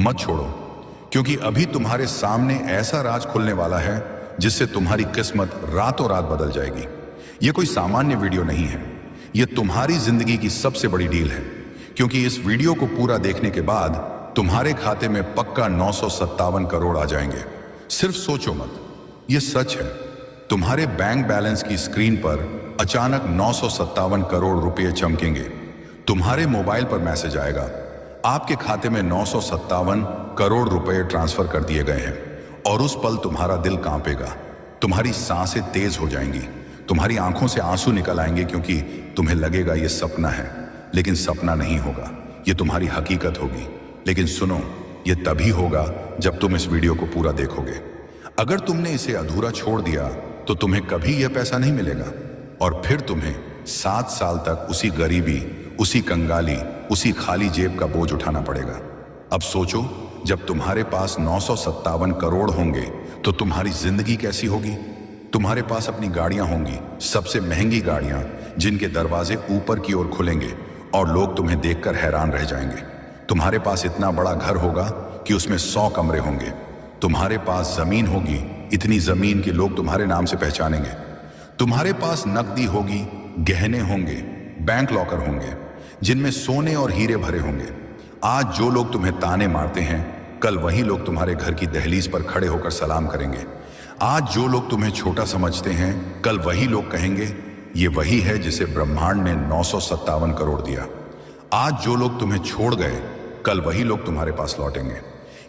मत छोड़ो, क्योंकि अभी तुम्हारे सामने ऐसा राज खुलने वाला है जिससे तुम्हारी किस्मत रातों रात बदल जाएगी। यह कोई सामान्य वीडियो नहीं है, यह तुम्हारी जिंदगी की सबसे बड़ी डील है, क्योंकि इस वीडियो को पूरा देखने के बाद तुम्हारे खाते में पक्का 957 करोड़ आ जाएंगे। सिर्फ सोचो मत, यह सच है। तुम्हारे बैंक बैलेंस की स्क्रीन पर अचानक 957 करोड़ रुपए चमकेंगे। तुम्हारे मोबाइल पर मैसेज आएगा, आपके खाते में 957 करोड़ रुपए ट्रांसफर कर दिए गए हैं। और उस पल तुम्हारा दिल कांपेगा, तुम्हारी सांसें तेज हो जाएंगी, तुम्हारी आंखों से आंसू निकल आएंगे, क्योंकि तुम्हें लगेगा यह सपना है, लेकिन सपना नहीं होगा, यह तुम्हारी हकीकत होगी। लेकिन सुनो, यह तभी होगा जब तुम इस वीडियो को पूरा देखोगे। अगर तुमने इसे अधूरा छोड़ दिया तो तुम्हें कभी यह पैसा नहीं मिलेगा, और फिर तुम्हें 7 साल तक उसी गरीबी, उसी कंगाली, उसी खाली जेब का बोझ उठाना पड़ेगा। अब सोचो, जब तुम्हारे पास 957 करोड़ होंगे तो तुम्हारी जिंदगी कैसी होगी। तुम्हारे पास अपनी गाड़ियां होंगी, सबसे महंगी गाड़ियां, जिनके दरवाजे ऊपर की ओर खुलेंगे और लोग तुम्हें देखकर हैरान रह जाएंगे। तुम्हारे पास इतना बड़ा घर होगा कि उसमें 100 कमरे होंगे। तुम्हारे पास जमीन होगी, इतनी जमीन कि लोग तुम्हारे नाम से पहचानेंगे। तुम्हारे पास नकदी होगी, गहने होंगे, बैंक लॉकर होंगे, जिनमें सोने और हीरे भरे होंगे। आज जो लोग तुम्हें ताने मारते हैं, कल वही लोग तुम्हारे घर की दहलीज पर खड़े होकर सलाम करेंगे। आज जो लोग तुम्हें छोटा समझते हैं, कल वही लोग कहेंगे, ये वही है जिसे ब्रह्मांड ने 957 करोड़ दिया। आज जो लोग तुम्हें छोड़ गए, कल वही लोग तुम्हारे पास लौटेंगे।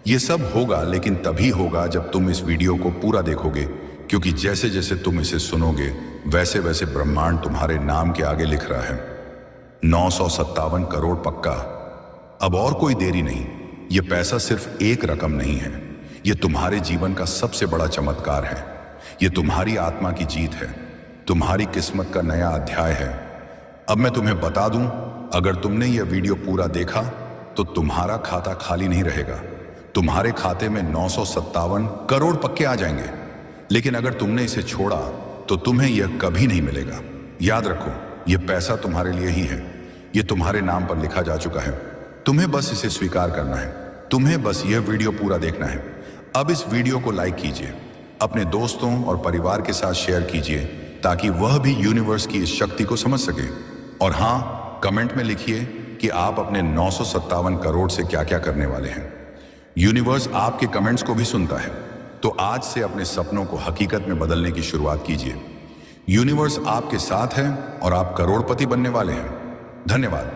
ये सब होगा, लेकिन तभी होगा जब तुम इस वीडियो को पूरा देखोगे, क्योंकि जैसे जैसे तुम इसे सुनोगे, वैसे वैसे ब्रह्मांड तुम्हारे नाम के आगे लिख रहा है 957 करोड़ पक्का। अब और कोई देरी नहीं, ये पैसा सिर्फ एक रकम नहीं है, ये तुम्हारे जीवन का सबसे बड़ा चमत्कार है। ये तुम्हारी आत्मा की जीत है, तुम्हारी किस्मत का नया अध्याय है। अब मैं तुम्हें बता दूं, अगर तुमने यह वीडियो पूरा देखा तो तुम्हारा खाता खाली नहीं रहेगा। तुम्हारे खाते में 957 करोड़ पक्के आ जाएंगे। लेकिन अगर तुमने इसे छोड़ा तो तुम्हें यह कभी नहीं मिलेगा। याद रखो, यह पैसा तुम्हारे लिए ही है, यह तुम्हारे नाम पर लिखा जा चुका है। तुम्हें बस इसे स्वीकार करना है, तुम्हें बस यह वीडियो पूरा देखना है। अब इस वीडियो को लाइक कीजिए, अपने दोस्तों और परिवार के साथ शेयर कीजिए, ताकि वह भी यूनिवर्स की इस शक्ति को समझ सके। और हाँ, कमेंट में लिखिए कि आप अपने 957 करोड़ से क्या क्या करने वाले हैं। यूनिवर्स आपके कमेंट्स को भी सुनता है, तो आज से अपने सपनों को हकीकत में बदलने की शुरुआत कीजिए। यूनिवर्स आपके साथ है और आप करोड़पति बनने वाले हैं। धन्यवाद।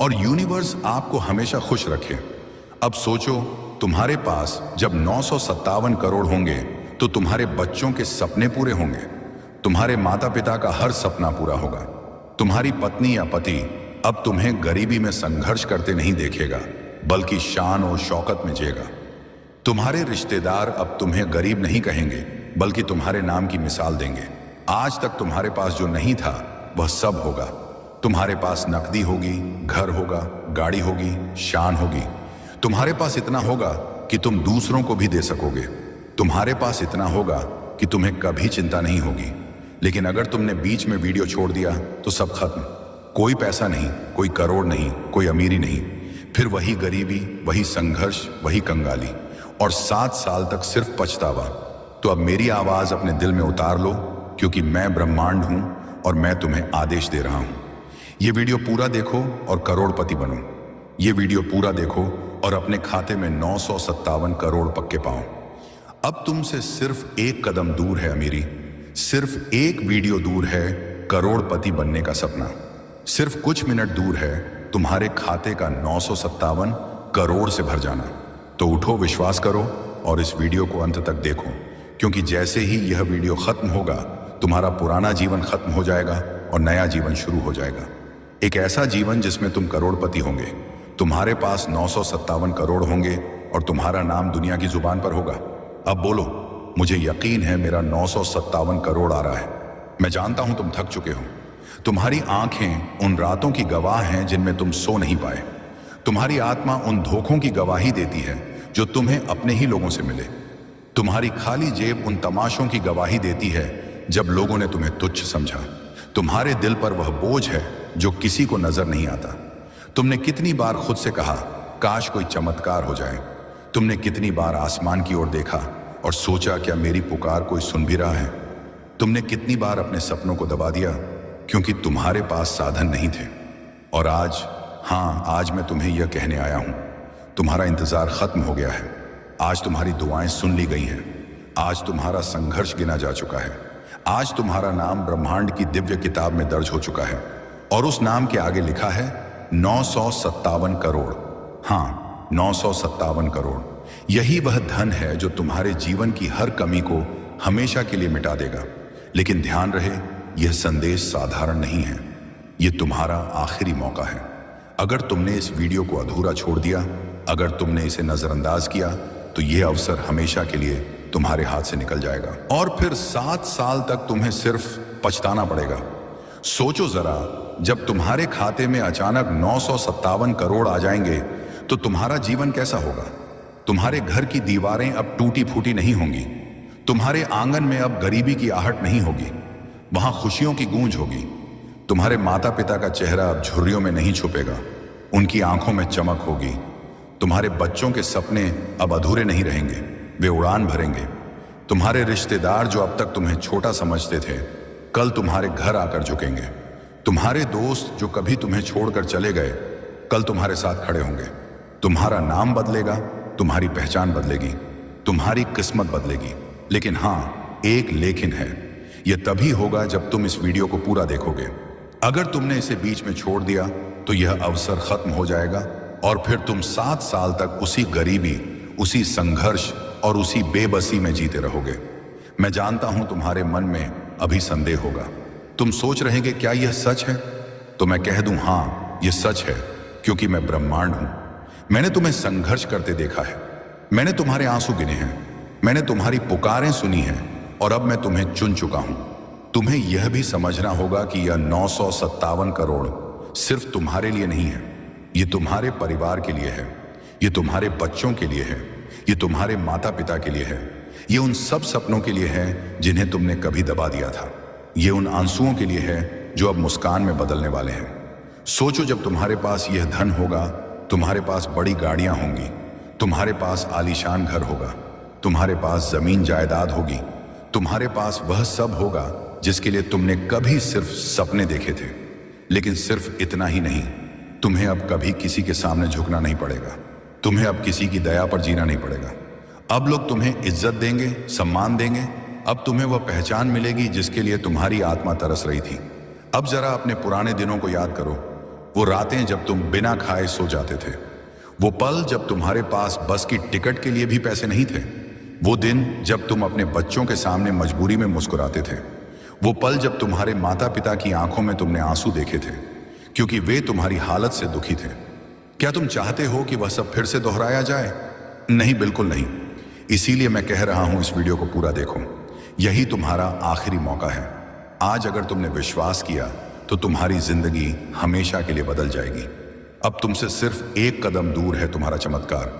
और यूनिवर्स आपको हमेशा खुश रखे। अब सोचो, तुम्हारे पास जब 957 करोड़ होंगे तो तुम्हारे बच्चों के सपने पूरे होंगे, तुम्हारे माता पिता का हर सपना पूरा होगा, तुम्हारी पत्नी या पति अब तुम्हें गरीबी में संघर्ष करते नहीं देखेगा, बल्कि शान और शौकत में जिएगा। तुम्हारे रिश्तेदार अब तुम्हें गरीब नहीं कहेंगे, बल्कि तुम्हारे नाम की मिसाल देंगे। आज तक तुम्हारे पास जो नहीं था वह सब होगा। तुम्हारे पास नकदी होगी, घर होगा, गाड़ी होगी, शान होगी। तुम्हारे पास इतना होगा कि तुम दूसरों को भी दे सकोगे। तुम्हारे पास इतना होगा कि तुम्हें कभी चिंता नहीं होगी। लेकिन अगर तुमने बीच में वीडियो छोड़ दिया तो सब खत्म। कोई पैसा नहीं, कोई करोड़ नहीं, कोई अमीरी नहीं, फिर वही गरीबी, वही संघर्ष, वही कंगाली, और 7 साल तक सिर्फ पछतावा। तो अब मेरी आवाज अपने दिल में उतार लो, क्योंकि मैं ब्रह्मांड हूं और मैं तुम्हें आदेश दे रहा हूं। ये वीडियो पूरा देखो और करोड़पति बनो। ये वीडियो पूरा देखो और अपने खाते में 957 करोड़ पक्के पाओ। अब तुमसे सिर्फ एक कदम दूर है अमीरी, सिर्फ एक वीडियो दूर है करोड़पति बनने का सपना। सिर्फ कुछ मिनट दूर है तुम्हारे खाते का 957 करोड़ से भर जाना। तो उठो, विश्वास करो और इस वीडियो को अंत तक देखो, क्योंकि जैसे ही यह वीडियो खत्म होगा, तुम्हारा पुराना जीवन खत्म हो जाएगा और नया जीवन शुरू हो जाएगा। एक ऐसा जीवन जिसमें तुम करोड़पति होंगे, तुम्हारे पास 957 करोड़ होंगे और तुम्हारा नाम दुनिया की जुबान पर होगा। अब बोलो, मुझे यकीन है मेरा 957 करोड़ आ रहा है। मैं जानता हूं तुम थक चुके हो। तुम्हारी आंखें उन रातों की गवाह हैं जिनमें तुम सो नहीं पाए। तुम्हारी आत्मा उन धोखों की गवाही देती है जो तुम्हें अपने ही लोगों से मिले। तुम्हारी खाली जेब उन तमाशों की गवाही देती है जब लोगों ने तुम्हें तुच्छ समझा। तुम्हारे दिल पर वह बोझ है जो किसी को नजर नहीं आता। तुमने कितनी बार खुद से कहा, काश कोई चमत्कार हो जाए, तुमने कितनी बार आसमान की ओर देखा और सोचा क्या मेरी पुकार कोई सुन भी रहा है? तुमने कितनी बार अपने सपनों को दबा दिया क्योंकि तुम्हारे पास साधन नहीं थे? और आज, हाँ, आज मैं तुम्हें यह कहने आया हूं, तुम्हारा इंतजार खत्म हो गया है। आज तुम्हारी दुआएं सुन ली गई हैं। आज तुम्हारा संघर्ष गिना जा चुका है। आज तुम्हारा नाम ब्रह्मांड की दिव्य किताब में दर्ज हो चुका है और उस नाम के आगे लिखा है 957 करोड़। हाँ, 957 करोड़। यही वह धन है जो तुम्हारे जीवन की हर कमी को हमेशा के लिए मिटा देगा। लेकिन ध्यान रहे, यह संदेश साधारण नहीं है। यह तुम्हारा आखिरी मौका है। अगर तुमने इस वीडियो को अधूरा छोड़ दिया, अगर तुमने इसे नजरअंदाज किया, तो यह अवसर हमेशा के लिए तुम्हारे हाथ से निकल जाएगा और फिर 7 साल तक तुम्हें सिर्फ पछताना पड़ेगा। सोचो जरा, जब तुम्हारे खाते में अचानक 957 करोड़ आ जाएंगे तो तुम्हारा जीवन कैसा होगा? तुम्हारे घर की दीवारें अब टूटी फूटी नहीं होंगी। तुम्हारे आंगन में अब गरीबी की आहट नहीं होगी, वहां खुशियों की गूंज होगी। तुम्हारे माता पिता का चेहरा अब झुर्रियों में नहीं छुपेगा, उनकी आंखों में चमक होगी। तुम्हारे बच्चों के सपने अब अधूरे नहीं रहेंगे, वे उड़ान भरेंगे। तुम्हारे रिश्तेदार जो अब तक तुम्हें छोटा समझते थे, कल तुम्हारे घर आकर झुकेंगे। तुम्हारे दोस्त जो कभी तुम्हें छोड़कर चले गए, कल तुम्हारे साथ खड़े होंगे। तुम्हारा नाम बदलेगा, तुम्हारी पहचान बदलेगी, तुम्हारी किस्मत बदलेगी। लेकिन हाँ, एक लेकिन है, यह तभी होगा जब तुम इस वीडियो को पूरा देखोगे। अगर तुमने इसे बीच में छोड़ दिया तो यह अवसर खत्म हो जाएगा और फिर तुम 7 साल तक उसी गरीबी, उसी संघर्ष और उसी बेबसी में जीते रहोगे। मैं जानता हूं तुम्हारे मन में अभी संदेह होगा। तुम सोच रहे कि क्या यह सच है? तो मैं कह दूं, हाँ, यह सच है, क्योंकि मैं ब्रह्मांड हूं। मैंने तुम्हें संघर्ष करते देखा है, मैंने तुम्हारे आंसू गिने हैं, मैंने तुम्हारी पुकारें सुनी हैं और अब मैं तुम्हें चुन चुका हूं। तुम्हें यह भी समझना होगा कि यह 957 करोड़ सिर्फ तुम्हारे लिए नहीं है, यह तुम्हारे परिवार के लिए है, यह तुम्हारे बच्चों के लिए है, यह तुम्हारे माता पिता के लिए है, यह उन सब सपनों के लिए है जिन्हें तुमने कभी दबा दिया था। यह उन आंसुओं के लिए है जो अब मुस्कान में बदलने वाले हैं। सोचो, जब तुम्हारे पास यह धन होगा, तुम्हारे पास बड़ी गाड़ियां होंगी, तुम्हारे पास आलीशान घर होगा, तुम्हारे पास जमीन जायदाद होगी, तुम्हारे पास वह सब होगा जिसके लिए तुमने कभी सिर्फ सपने देखे थे। लेकिन सिर्फ इतना ही नहीं, तुम्हें अब कभी किसी के सामने झुकना नहीं पड़ेगा, तुम्हें अब किसी की दया पर जीना नहीं पड़ेगा। अब लोग तुम्हें इज्जत देंगे, सम्मान देंगे। अब तुम्हें वह पहचान मिलेगी जिसके लिए तुम्हारी आत्मा तरस रही थी। अब जरा अपने पुराने दिनों को याद करो, वो रातें जब तुम बिना खाए सो जाते थे, वो पल जब तुम्हारे पास बस की टिकट के लिए भी पैसे नहीं थे, वो दिन जब तुम अपने बच्चों के सामने मजबूरी में मुस्कुराते थे, वो पल जब तुम्हारे माता पिता की आंखों में तुमने आंसू देखे थे क्योंकि वे तुम्हारी हालत से दुखी थे। क्या तुम चाहते हो कि वह सब फिर से दोहराया जाए? नहीं, बिल्कुल नहीं। इसीलिए मैं कह रहा हूं, इस वीडियो को पूरा देखो। यही तुम्हारा आखिरी मौका है। आज अगर तुमने विश्वास किया तो तुम्हारी जिंदगी हमेशा के लिए बदल जाएगी। अब तुमसे सिर्फ एक कदम दूर है तुम्हारा चमत्कार,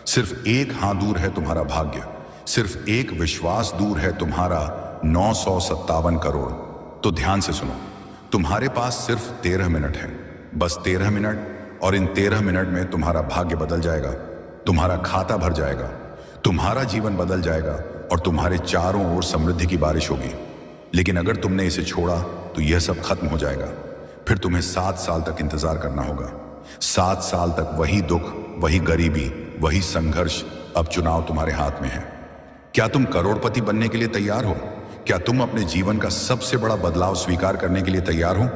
सिर्फ एक हाथ दूर है तुम्हारा भाग्य, सिर्फ एक विश्वास दूर है तुम्हारा 957 करोड़। तो ध्यान से सुनो, तुम्हारे पास सिर्फ 13 मिनट है, बस 13 मिनट, और इन 13 मिनट में तुम्हारा भाग्य बदल जाएगा, तुम्हारा खाता भर जाएगा, तुम्हारा जीवन बदल जाएगा और तुम्हारे चारों ओर समृद्धि की बारिश होगी। लेकिन अगर तुमने इसे छोड़ा तो यह सब खत्म हो जाएगा। फिर तुम्हें 7 साल तक इंतजार करना होगा। 7 साल तक वही दुख, वही गरीबी, वही संघर्ष। अब चुनाव तुम्हारे हाथ में है। क्या तुम करोड़पति बनने के लिए तैयार हो? क्या तुम अपने जीवन का सबसे बड़ा बदलाव स्वीकार करने के लिए तैयार हो?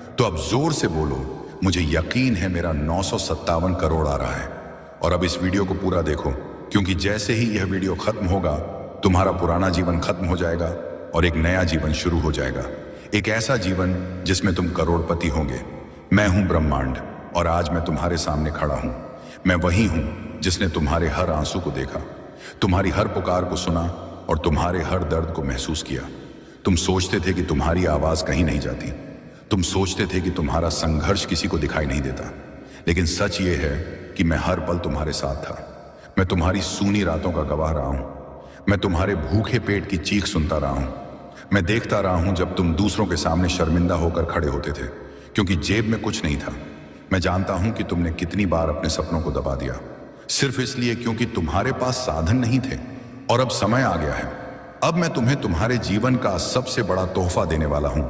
तो अब जोर से बोलो, मुझे यकीन है मेरा 957 करोड़ आ रहा है। और अब इस वीडियो को पूरा देखो, क्योंकि जैसे ही यह वीडियो खत्म होगा, तुम्हारा पुराना जीवन खत्म हो जाएगा और एक नया जीवन शुरू हो जाएगा। एक ऐसा जीवन जिसमें तुम करोड़पति होंगे। मैं हूं ब्रह्मांड और आज मैं तुम्हारे सामने खड़ा हूं। मैं वही हूं जिसने तुम्हारे हर आंसू को देखा, तुम्हारी हर पुकार को सुना और तुम्हारे हर दर्द को महसूस किया। तुम सोचते थे कि तुम्हारी आवाज कहीं नहीं जाती, तुम सोचते थे कि तुम्हारा संघर्ष किसी को दिखाई नहीं देता, लेकिन सच ये है कि मैं हर पल तुम्हारे साथ था। मैं तुम्हारी सूनी रातों का गवाह रहा हूं, मैं तुम्हारे भूखे पेट की चीख सुनता रहा हूं, मैं देखता रहा हूं जब तुम दूसरों के सामने शर्मिंदा होकर खड़े होते थे क्योंकि जेब में कुछ नहीं था। मैं जानता हूं कि तुमने कितनी बार अपने सपनों को दबा दिया, सिर्फ इसलिए क्योंकि तुम्हारे पास साधन नहीं थे। और अब समय आ गया है। अब मैं तुम्हें तुम्हारे जीवन का सबसे बड़ा तोहफा देने वाला हूं।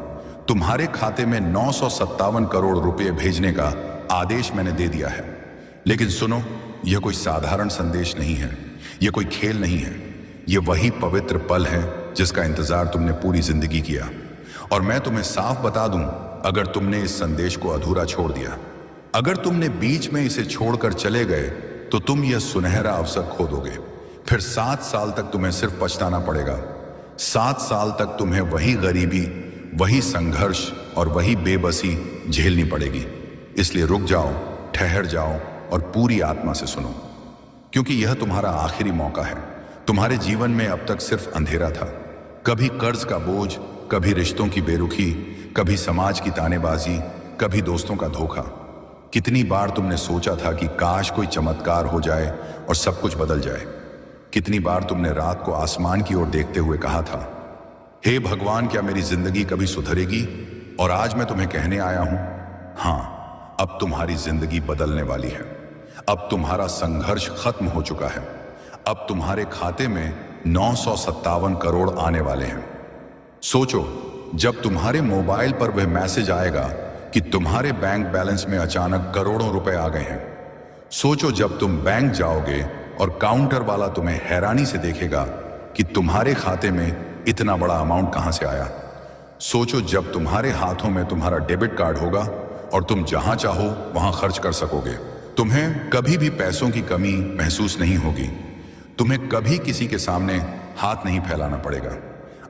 तुम्हारे खाते में 957 करोड़ रुपए भेजने का आदेश मैंने दे दिया है। लेकिन सुनो, यह कोई साधारण संदेश नहीं है, यह कोई खेल नहीं है। यह वही पवित्र पल है जिसका इंतजार तुमने पूरी जिंदगी किया। और मैं तुम्हें साफ बता दूं, अगर तुमने इस संदेश को अधूरा छोड़ दिया, अगर तुमने बीच में इसे छोड़कर चले गए, तो तुम यह सुनहरा अवसर खो दोगे। फिर 7 साल तक तुम्हें सिर्फ पछताना पड़ेगा। 7 साल तक तुम्हें वही गरीबी, वही संघर्ष और वही बेबसी झेलनी पड़ेगी। इसलिए रुक जाओ, ठहर जाओ और पूरी आत्मा से सुनो, क्योंकि यह तुम्हारा आखिरी मौका है। तुम्हारे जीवन में अब तक सिर्फ अंधेरा था। कभी कर्ज का बोझ, कभी रिश्तों की बेरुखी, कभी समाज की तानेबाजी, कभी दोस्तों का धोखा। कितनी बार तुमने सोचा था कि काश कोई चमत्कार हो जाए और सब कुछ बदल जाए। कितनी बार तुमने रात को आसमान की ओर देखते हुए कहा था, हे भगवान, क्या मेरी जिंदगी कभी सुधरेगी? और आज मैं तुम्हें कहने आया हूं, हां, अब तुम्हारी जिंदगी बदलने वाली है। अब तुम्हारा संघर्ष खत्म हो चुका है। अब तुम्हारे खाते में 957 करोड़ आने वाले हैं। सोचो, जब तुम्हारे मोबाइल पर वह मैसेज आएगा कि तुम्हारे बैंक बैलेंस में अचानक करोड़ों रुपए आ गए हैं। सोचो, जब तुम बैंक जाओगे और काउंटर वाला तुम्हें हैरानी से देखेगा कि तुम्हारे खाते में इतना बड़ा अमाउंट कहां से आया। सोचो, जब तुम्हारे हाथों में तुम्हारा डेबिट कार्ड होगा और तुम जहां चाहो वहां खर्च कर सकोगे। तुम्हें कभी भी पैसों की कमी महसूस नहीं होगी। तुम्हें कभी किसी के सामने हाथ नहीं फैलाना पड़ेगा।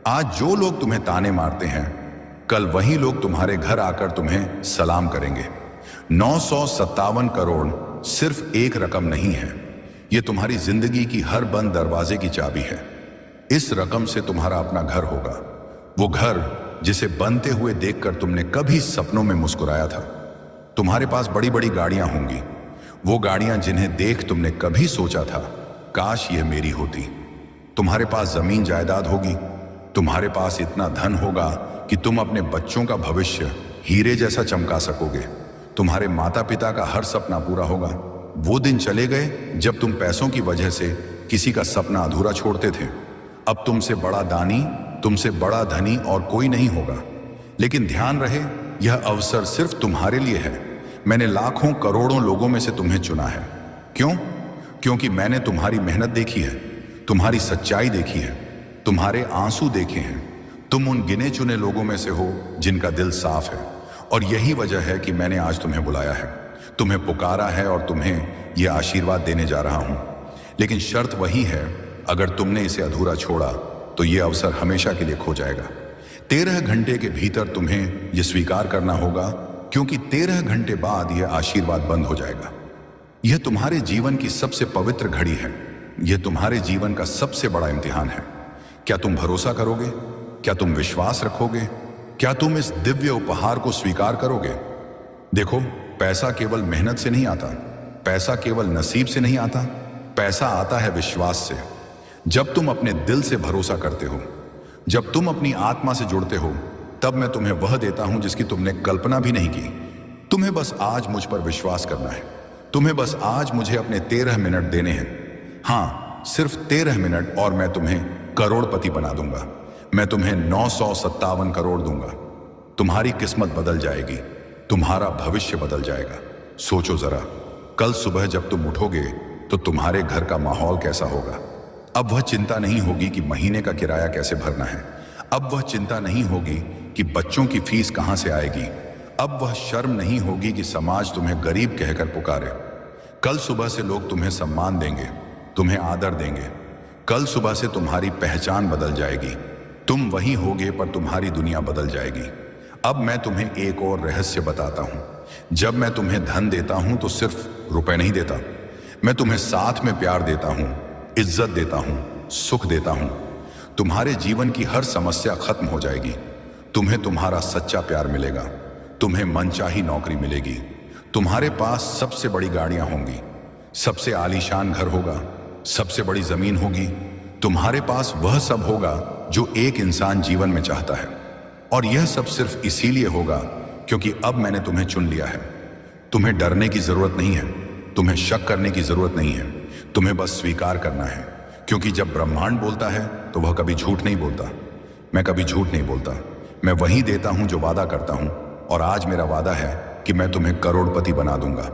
आज जो लोग तुम्हें ताने मारते हैं, कल वही लोग तुम्हारे घर आकर तुम्हें सलाम करेंगे। 957 करोड़ सिर्फ एक रकम नहीं है, यह तुम्हारी जिंदगी की हर बंद दरवाजे की चाबी है। इस रकम से तुम्हारा अपना घर होगा, वो घर जिसे बनते हुए देखकर तुमने कभी सपनों में मुस्कुराया था। तुम्हारे पास बड़ी बड़ी गाड़ियां होंगी, वो गाड़ियां जिन्हें देख तुमने कभी सोचा था, काश यह मेरी होती। तुम्हारे पास जमीन जायदाद होगी, तुम्हारे पास इतना धन होगा कि तुम अपने बच्चों का भविष्य हीरे जैसा चमका सकोगे। तुम्हारे माता पिता का हर सपना पूरा होगा। वो दिन चले गए जब तुम पैसों की वजह से किसी का सपना अधूरा छोड़ते थे। अब तुमसे बड़ा दानी, तुमसे बड़ा धनी और कोई नहीं होगा। लेकिन ध्यान रहे, यह अवसर सिर्फ तुम्हारे लिए है। मैंने लाखों करोड़ों लोगों में से तुम्हें चुना है। क्यों? क्योंकि मैंने तुम्हारी मेहनत देखी है, तुम्हारी सच्चाई देखी है, तुम्हारे आंसू देखे हैं। तुम उन गिने चुने लोगों में से हो जिनका दिल साफ है। और यही वजह है कि मैंने आज तुम्हें बुलाया है, तुम्हें पुकारा है और तुम्हें यह आशीर्वाद देने जा रहा हूं। लेकिन शर्त वही है, अगर तुमने इसे अधूरा छोड़ा तो यह अवसर हमेशा के लिए खो जाएगा। 13 घंटे के भीतर तुम्हें यह स्वीकार करना होगा, क्योंकि 13 घंटे बाद यह आशीर्वाद बंद हो जाएगा। यह तुम्हारे जीवन की सबसे पवित्र घड़ी है। यह तुम्हारे जीवन का सबसे बड़ा इम्तिहान है। क्या तुम भरोसा करोगे? क्या तुम विश्वास रखोगे? क्या तुम इस दिव्य उपहार को स्वीकार करोगे? देखो, पैसा केवल मेहनत से नहीं आता, पैसा केवल नसीब से नहीं आता, पैसा आता है विश्वास से। जब तुम अपने दिल से भरोसा करते हो, जब तुम अपनी आत्मा से जुड़ते हो, तब मैं तुम्हें वह देता हूं जिसकी तुमने कल्पना भी नहीं की। तुम्हें बस आज मुझ पर विश्वास करना है। तुम्हें बस आज मुझे अपने 13 मिनट देने हैं। हां, सिर्फ 13 मिनट और मैं तुम्हें करोड़पति बना दूंगा। मैं तुम्हें 957 करोड़ दूंगा। तुम्हारी किस्मत बदल जाएगी, तुम्हारा भविष्य बदल जाएगा। सोचो जरा, कल सुबह जब तुम उठोगे तो तुम्हारे घर का माहौल कैसा होगा। अब वह चिंता नहीं होगी कि महीने का किराया कैसे भरना है। अब वह चिंता नहीं होगी कि बच्चों की फीस कहां से आएगी। अब वह शर्म नहीं होगी कि समाज तुम्हें गरीब कहकर पुकारे। कल सुबह से लोग तुम्हें सम्मान देंगे, तुम्हें आदर देंगे। कल सुबह से तुम्हारी पहचान बदल जाएगी। तुम वही होगे पर तुम्हारी दुनिया बदल जाएगी। अब मैं तुम्हें एक और रहस्य बताता हूं। जब मैं तुम्हें धन देता हूं तो सिर्फ रुपए नहीं देता, मैं तुम्हें साथ में प्यार देता हूं, इज्जत देता हूं, सुख देता हूं। तुम्हारे जीवन की हर समस्या खत्म हो जाएगी। तुम्हें तुम्हारा सच्चा प्यार मिलेगा, तुम्हें मनचाही नौकरी मिलेगी, तुम्हारे पास सबसे बड़ी गाड़ियां होंगी, सबसे आलीशान घर होगा, सबसे बड़ी जमीन होगी। तुम्हारे पास वह सब होगा जो एक इंसान जीवन में चाहता है। और यह सब सिर्फ इसीलिए होगा क्योंकि अब मैंने तुम्हें चुन लिया है। तुम्हें डरने की जरूरत नहीं है, तुम्हें शक करने की जरूरत नहीं है, तुम्हें बस स्वीकार करना है, क्योंकि जब ब्रह्मांड बोलता है तो वह कभी झूठ नहीं बोलता। मैं कभी झूठ नहीं बोलता। मैं वही देता हूं जो वादा करता हूं, और आज मेरा वादा है कि मैं तुम्हें करोड़पति बना दूंगा।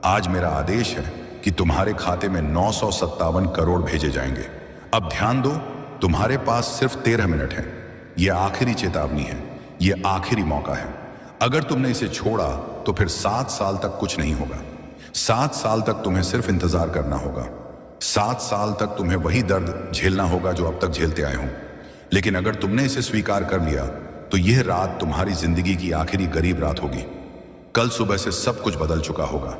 आज मेरा आदेश है कि तुम्हारे खाते में 957 करोड़ भेजे जाएंगे। अब ध्यान दो, तुम्हारे पास सिर्फ 13 मिनट है। यह आखिरी चेतावनी है, यह आखिरी मौका है। अगर तुमने इसे छोड़ा तो फिर 7 साल तक कुछ नहीं होगा। 7 साल तक तुम्हें सिर्फ इंतजार करना होगा। 7 साल तक तुम्हें वही दर्द झेलना होगा जो अब तक झेलते आए हो। लेकिन अगर तुमने इसे स्वीकार कर लिया तो यह रात तुम्हारी जिंदगी की आखिरी गरीब रात होगी। कल सुबह से सब कुछ बदल चुका होगा।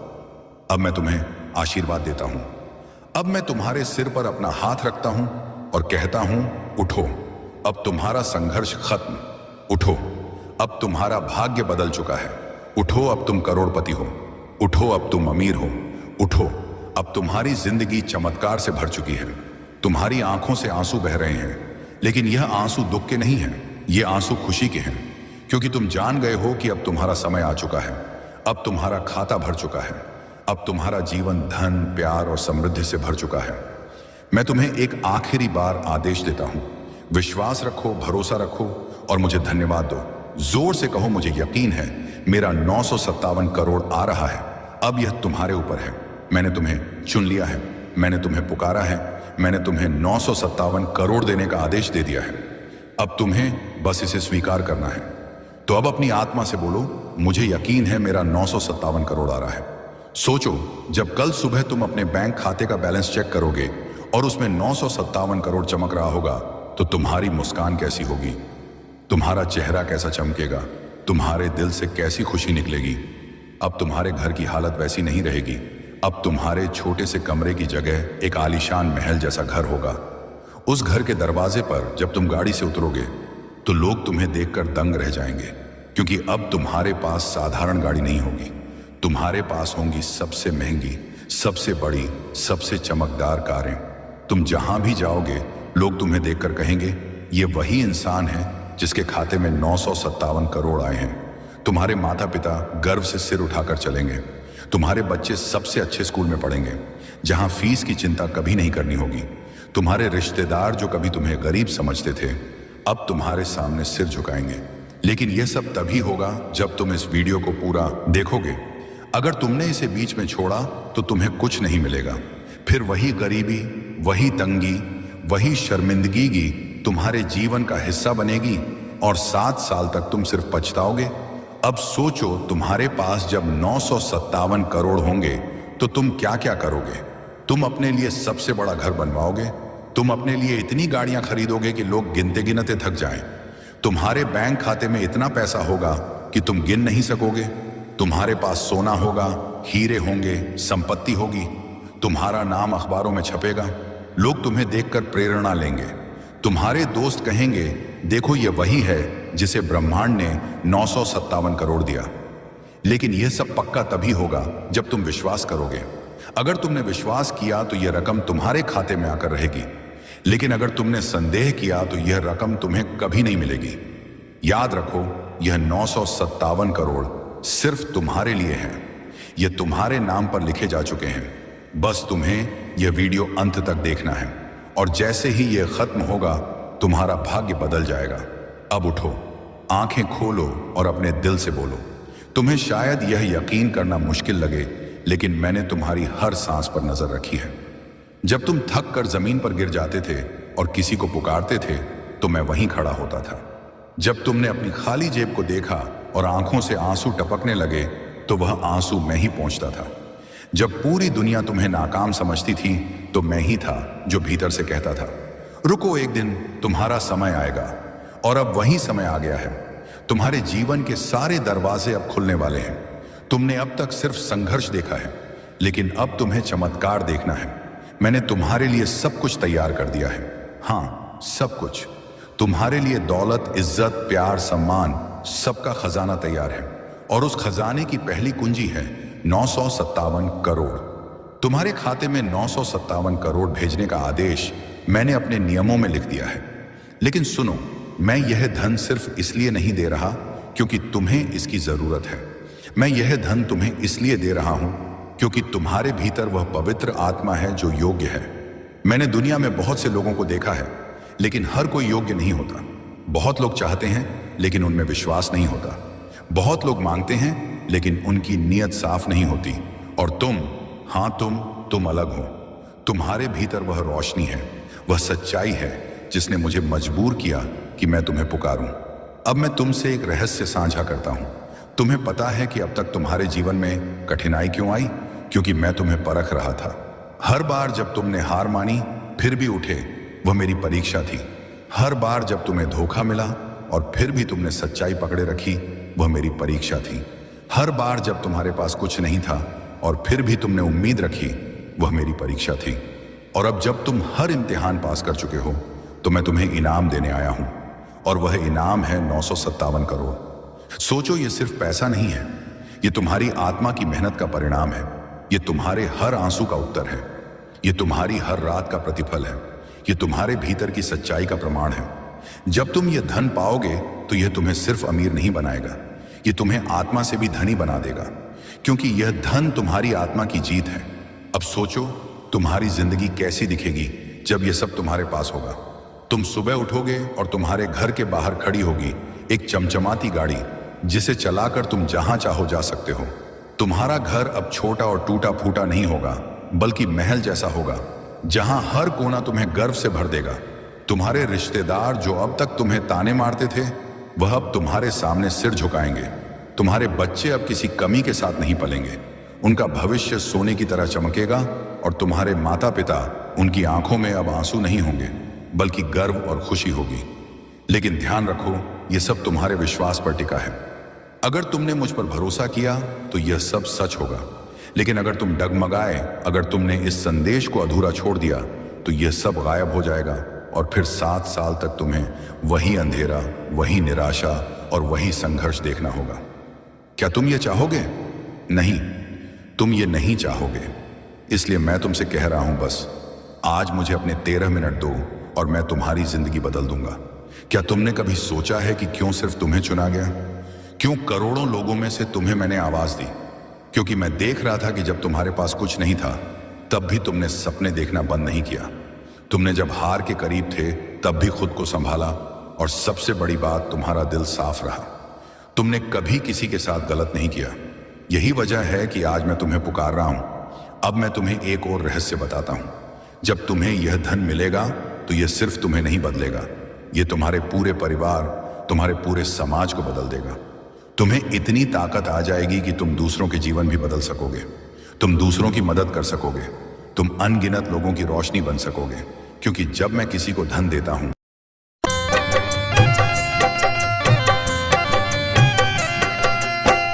अब मैं तुम्हें आशीर्वाद देता हूं। अब मैं तुम्हारे सिर पर अपना हाथ रखता हूं और कहता हूं, उठो। अब तुम्हारा संघर्ष खत्म। उठो, अब तुम्हारा भाग्य बदल चुका है। उठो, अब तुम करोड़पति हो। उठो, अब तुम अमीर हो। उठो, अब तुम्हारी जिंदगी चमत्कार से भर चुकी है। तुम्हारी आंखों से आंसू बह रहे हैं, लेकिन यह आंसू दुख के नहीं हैं, ये आंसू खुशी के हैं, क्योंकि तुम जान गए हो कि अब तुम्हारा समय आ चुका है। अब तुम्हारा खाता भर चुका है। अब तुम्हारा जीवन धन, प्यार और समृद्धि से भर चुका है। मैं तुम्हें एक आखिरी बार आदेश देता हूं। विश्वास रखो, भरोसा रखो और मुझे धन्यवाद दो। जोर से कहो, मुझे यकीन है मेरा 957 करोड़ आ रहा है। अब यह तुम्हारे ऊपर है। मैंने तुम्हें चुन लिया है। मैंने तुम्हें पुकारा है। मैंने तुम्हें 957 करोड़ देने का आदेश दे दिया है। अब तुम्हें बस इसे स्वीकार करना है। तो अब अपनी आत्मा से बोलो, मुझे यकीन है मेरा 957 करोड़ आ रहा है। सोचो, जब कल सुबह तुम अपने बैंक खाते का बैलेंस चेक करोगे और उसमें 957 करोड़ चमक रहा होगा, तो तुम्हारी मुस्कान कैसी होगी, तुम्हारा चेहरा कैसा चमकेगा, तुम्हारे दिल से कैसी खुशी निकलेगी। अब तुम्हारे घर की हालत वैसी नहीं रहेगी। अब तुम्हारे छोटे से कमरे की जगह एक आलीशान महल जैसा घर होगा। उस घर के दरवाजे पर जब तुम गाड़ी से उतरोगे तो लोग तुम्हें देखकर दंग रह जाएंगे, क्योंकि अब तुम्हारे पास साधारण गाड़ी नहीं होगी। तुम्हारे पास होंगी सबसे महंगी, सबसे बड़ी, सबसे चमकदार कारें। तुम जहां भी जाओगे लोग तुम्हें देखकर कहेंगे, ये वही इंसान है जिसके खाते में 957 करोड़ आए हैं। तुम्हारे माता पिता गर्व से सिर उठाकर चलेंगे। तुम्हारे बच्चे सबसे अच्छे स्कूल में पढ़ेंगे, जहां फीस की चिंता कभी नहीं करनी होगी। तुम्हारे रिश्तेदार जो कभी तुम्हें गरीब समझते थे, अब तुम्हारे सामने सिर झुकाएंगे। लेकिन यह सब तभी होगा जब तुम इस वीडियो को पूरा देखोगे। अगर तुमने इसे बीच में छोड़ा तो तुम्हें कुछ नहीं मिलेगा। फिर वही गरीबी, वही तंगी, वही शर्मिंदगी तुम्हारे जीवन का हिस्सा बनेगी और 7 साल तक तुम सिर्फ पछताओगे। अब सोचो, तुम्हारे पास जब 957 करोड़ होंगे तो तुम क्या क्या करोगे। तुम अपने लिए सबसे बड़ा घर बनवाओगे। तुम अपने लिए इतनी गाड़ियां खरीदोगे कि लोग गिनते गिनते थक जाएं। तुम्हारे बैंक खाते में इतना पैसा होगा कि तुम गिन नहीं सकोगे। तुम्हारे पास सोना होगा, हीरे होंगे, संपत्ति होगी। तुम्हारा नाम अखबारों में छपेगा। लोग तुम्हें देखकर प्रेरणा लेंगे। तुम्हारे दोस्त कहेंगे, देखो ये वही है जिसे ब्रह्मांड ने 957 करोड़ दिया। लेकिन यह सब पक्का तभी होगा जब तुम विश्वास करोगे। अगर तुमने विश्वास किया तो यह रकम तुम्हारे खाते में आकर रहेगी। लेकिन अगर तुमने संदेह किया तो यह रकम तुम्हें कभी नहीं मिलेगी। याद रखो, यह 957 करोड़ सिर्फ तुम्हारे लिए है। यह तुम्हारे नाम पर लिखे जा चुके हैं। बस तुम्हें यह वीडियो अंत तक देखना है, और जैसे ही यह खत्म होगा तुम्हारा भाग्य बदल जाएगा। अब उठो, आंखें खोलो और अपने दिल से बोलो। तुम्हें शायद यह यकीन करना मुश्किल लगे, लेकिन मैंने तुम्हारी हर सांस पर नजर रखी है। जब तुम थक कर जमीन पर गिर जाते थे और किसी को पुकारते थे तो मैं वहीं खड़ा होता था। जब तुमने अपनी खाली जेब को देखा और आंखों से आंसू टपकने लगे तो वह आंसू मैं ही पहुंचता था। जब पूरी दुनिया तुम्हें नाकाम समझती थी तो मैं ही था जो भीतर से कहता था, रुको, एक दिन तुम्हारा समय आएगा। और अब वही समय आ गया है। तुम्हारे जीवन के सारे दरवाजे अब खुलने वाले हैं। तुमने अब तक सिर्फ संघर्ष देखा है, लेकिन अब तुम्हें चमत्कार देखना है। मैंने तुम्हारे लिए सब कुछ तैयार कर दिया है। हाँ, सब कुछ। तुम्हारे लिए दौलत, इज्जत, प्यार, सम्मान, सबका खजाना तैयार है। और उस खजाने की पहली कुंजी है 957 करोड़। तुम्हारे खाते में 957 करोड़ भेजने का आदेश मैंने अपने नियमों में लिख दिया है। लेकिन सुनो, मैं यह धन सिर्फ इसलिए नहीं दे रहा क्योंकि तुम्हें इसकी जरूरत है। मैं यह धन तुम्हें इसलिए दे रहा हूं क्योंकि तुम्हारे भीतर वह पवित्र आत्मा है जो योग्य है। मैंने दुनिया में बहुत से लोगों को देखा है, लेकिन हर कोई योग्य नहीं होता। बहुत लोग चाहते हैं, लेकिन उनमें विश्वास नहीं होता। बहुत लोग मांगते हैं, लेकिन उनकी नीयत साफ नहीं होती। और तुम, हाँ तुम अलग हो। तुम्हारे भीतर वह रोशनी है, वह सच्चाई है जिसने मुझे मजबूर किया कि मैं तुम्हें पुकारूं। अब मैं तुमसे एक रहस्य साझा करता हूं। तुम्हें पता है कि अब तक तुम्हारे जीवन में कठिनाई क्यों आई? क्योंकि मैं तुम्हें परख रहा था। हर बार जब तुमने हार मानी फिर भी उठे, वह मेरी परीक्षा थी। हर बार जब तुम्हें धोखा मिला और फिर भी तुमने सच्चाई पकड़े रखी, वह मेरी परीक्षा थी। हर बार जब तुम्हारे पास कुछ नहीं था और फिर भी तुमने उम्मीद रखी, वह मेरी परीक्षा थी। और अब जब तुम हर इम्तिहान पास कर चुके हो, तो मैं तुम्हें इनाम देने आया हूं। और वह इनाम है 957 करोड़। सोचो, ये सिर्फ पैसा नहीं है, ये तुम्हारी आत्मा की मेहनत का परिणाम है। ये तुम्हारे हर आंसू का उत्तर है। ये तुम्हारी हर रात का प्रतिफल है। ये तुम्हारे भीतर की सच्चाई का प्रमाण है। जब तुम ये धन पाओगे तो यह तुम्हें सिर्फ अमीर नहीं बनाएगा, ये तुम्हें आत्मा से भी धनी बना देगा, क्योंकि यह धन तुम्हारी आत्मा की जीत है। अब सोचो, तुम्हारी जिंदगी कैसी दिखेगी जब यह सब तुम्हारे पास होगा। तुम सुबह उठोगे और तुम्हारे घर के बाहर खड़ी होगी एक चमचमाती गाड़ी, जिसे चलाकर तुम जहां चाहो जा सकते हो। तुम्हारा घर अब छोटा और टूटा फूटा नहीं होगा, बल्कि महल जैसा होगा, जहां हर कोना तुम्हें गर्व से भर देगा। तुम्हारे रिश्तेदार जो अब तक तुम्हें ताने मारते थे, वह अब तुम्हारे सामने सिर झुकाएंगे। तुम्हारे बच्चे अब किसी कमी के साथ नहीं पलेंगे, उनका भविष्य सोने की तरह चमकेगा। और तुम्हारे माता पिता, उनकी आंखों में अब आंसू नहीं होंगे, बल्कि गर्व और खुशी होगी। लेकिन ध्यान रखो, यह सब तुम्हारे विश्वास पर टिका है। अगर तुमने मुझ पर भरोसा किया तो यह सब सच होगा, लेकिन अगर तुम डगमगाए, अगर तुमने इस संदेश को अधूरा छोड़ दिया, तो यह सब गायब हो जाएगा। और फिर 7 साल तक तुम्हें वही अंधेरा, वही निराशा और वही संघर्ष देखना होगा। क्या तुम ये चाहोगे? नहीं, तुम ये नहीं चाहोगे। इसलिए मैं तुमसे कह रहा हूं, बस आज मुझे अपने 13 मिनट दो और मैं तुम्हारी जिंदगी बदल दूंगा। क्या तुमने कभी सोचा है कि क्यों सिर्फ तुम्हें चुना गया? क्यों करोड़ों लोगों में से तुम्हें मैंने आवाज दी? क्योंकि मैं देख रहा था कि जब तुम्हारे पास कुछ नहीं था, तब भी तुमने सपने देखना बंद नहीं किया। तुमने जब हार के करीब थे, तब भी खुद को संभाला। और सबसे बड़ी बात, तुम्हारा दिल साफ रहा। तुमने कभी किसी के साथ गलत नहीं किया। यही वजह है कि आज मैं तुम्हें पुकार रहा हूं। अब मैं तुम्हें एक और रहस्य बताता हूं। जब तुम्हें यह धन मिलेगा, तो यह सिर्फ तुम्हें नहीं बदलेगा, यह तुम्हारे पूरे परिवार, तुम्हारे पूरे समाज को बदल देगा। तुम्हें इतनी ताकत आ जाएगी कि तुम दूसरों के जीवन भी बदल सकोगे। तुम दूसरों की मदद कर सकोगे। तुम अनगिनत लोगों की रोशनी बन सकोगे। क्योंकि जब मैं किसी को धन देता हूं,